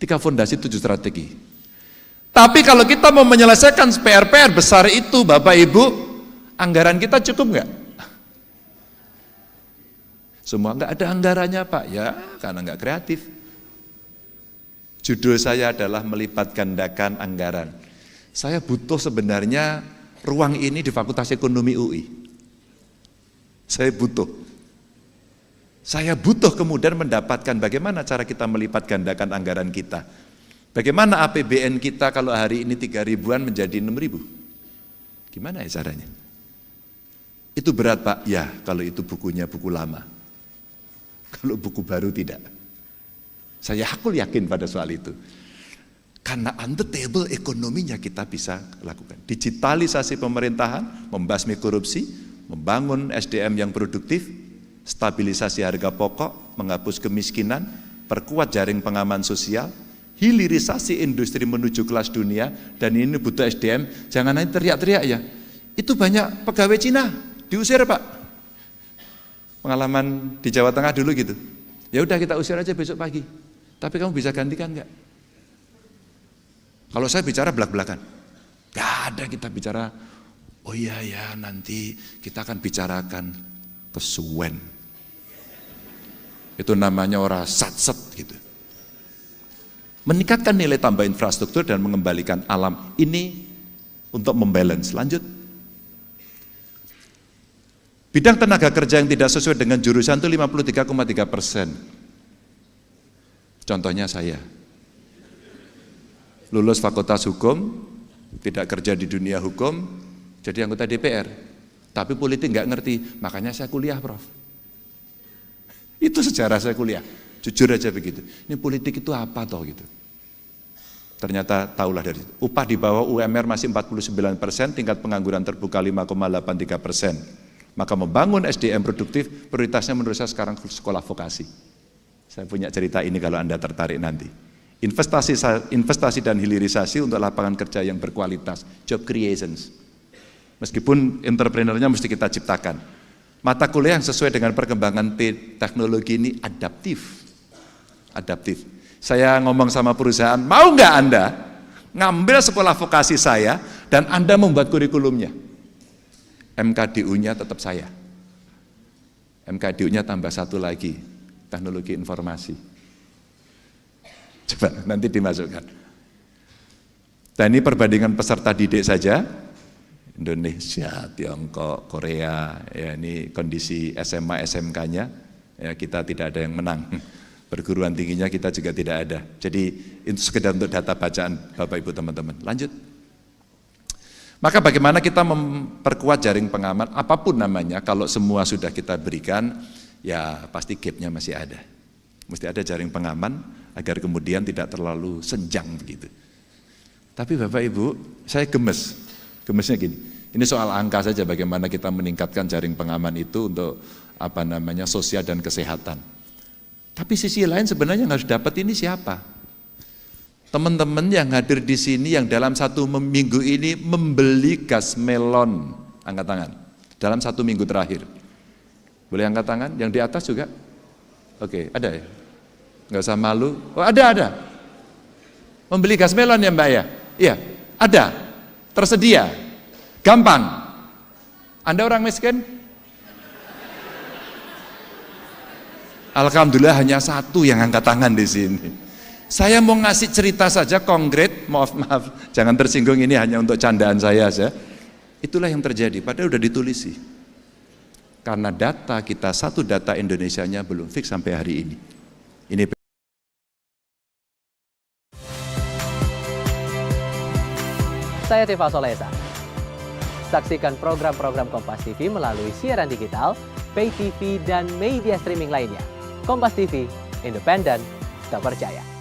3 fondasi 7 strategi. Tapi kalau kita mau menyelesaikan PR-PR besar itu, Bapak Ibu, anggaran kita cukup nggak? Semua nggak ada anggarannya, Pak. Ya, karena nggak kreatif. Judul saya adalah melipat gandakan anggaran. Saya butuh sebenarnya ruang ini di Fakultas Ekonomi UI. Saya butuh kemudian mendapatkan bagaimana cara kita melipat gandakan anggaran kita. Bagaimana APBN kita kalau hari ini 3.000-an menjadi 6.000? Gimana ya caranya? Itu berat, Pak. Ya, kalau itu bukunya buku lama. Kalau buku baru tidak. Saya yakin pada soal itu. Karena on the table ekonominya kita bisa lakukan. Digitalisasi pemerintahan, membasmi korupsi, membangun SDM yang produktif, stabilisasi harga pokok, menghapus kemiskinan, perkuat jaring pengaman sosial, hilirisasi industri menuju kelas dunia, dan ini butuh SDM, jangan hanya teriak-teriak ya. Itu banyak pegawai Cina, diusir, Pak. Pengalaman di Jawa Tengah dulu gitu. Ya udah kita usir aja besok pagi. Tapi kamu bisa gantikan enggak? Kalau saya bicara belak-belakan. Enggak ada kita bicara, oh iya ya nanti kita akan bicarakan kesuwen. Itu namanya orang sat-set gitu. Meningkatkan nilai tambah infrastruktur dan mengembalikan alam ini untuk membalance. Lanjut. Bidang tenaga kerja yang tidak sesuai dengan jurusan itu 53,3%. Contohnya saya. Lulus fakultas hukum, tidak kerja di dunia hukum, jadi anggota DPR. Tapi politik nggak ngerti, makanya saya kuliah, Prof. Itu sejarah saya kuliah, jujur aja begitu. Ini politik itu apa toh gitu. Ternyata tahulah dari itu. Upah di bawah UMR masih 49%, tingkat pengangguran terbuka 5,83%. Maka membangun SDM produktif, prioritasnya menurut saya sekarang sekolah vokasi. Saya punya cerita ini kalau Anda tertarik nanti. Investasi dan hilirisasi untuk lapangan kerja yang berkualitas, job creations. Meskipun entrepreneurnya mesti kita ciptakan. Mata kuliah yang sesuai dengan perkembangan teknologi ini adaptif. Adaptif. Saya ngomong sama perusahaan, mau nggak Anda ngambil sekolah vokasi saya dan Anda membuat kurikulumnya? MKDU-nya tetap saya. MKDU-nya tambah satu lagi, teknologi informasi. Coba nanti dimasukkan. Dan ini perbandingan peserta didik saja, Indonesia, Tiongkok, Korea, ya ini kondisi SMA, SMK-nya, ya kita tidak ada yang menang. Perguruan tingginya kita juga tidak ada. Jadi itu sekedar untuk data bacaan Bapak Ibu teman-teman. Lanjut. Maka bagaimana kita memperkuat jaring pengaman, apapun namanya, kalau semua sudah kita berikan, ya pasti gap-nya masih ada. Mesti ada jaring pengaman, agar kemudian tidak terlalu senjang begitu. Tapi Bapak Ibu, saya gemesnya gini, ini soal angka saja bagaimana kita meningkatkan jaring pengaman itu untuk sosial dan kesehatan. Tapi sisi lain sebenarnya yang harus dapat ini siapa? Teman-teman yang hadir di sini yang dalam 1 minggu ini membeli gas melon, angkat tangan. Dalam 1 minggu terakhir. Boleh angkat tangan? Yang di atas juga? Oke, ada ya? Nggak usah malu. Oh ada. Membeli gas melon ya Mbak ya? Iya, ada. Tersedia. Gampang. Anda orang miskin? Alhamdulillah hanya 1 yang angkat tangan di sini. Saya mau ngasih cerita saja konkret, maaf, jangan tersinggung, ini hanya untuk candaan saya saja. Itulah yang terjadi, padahal udah ditulis sih. Karena data kita, 1 data Indonesianya belum fix sampai hari ini. Ini Saya Tifa Solesa. Saksikan program-program Kompas TV melalui siaran digital, pay TV, dan media streaming lainnya. Kompas TV, independen, terpercaya.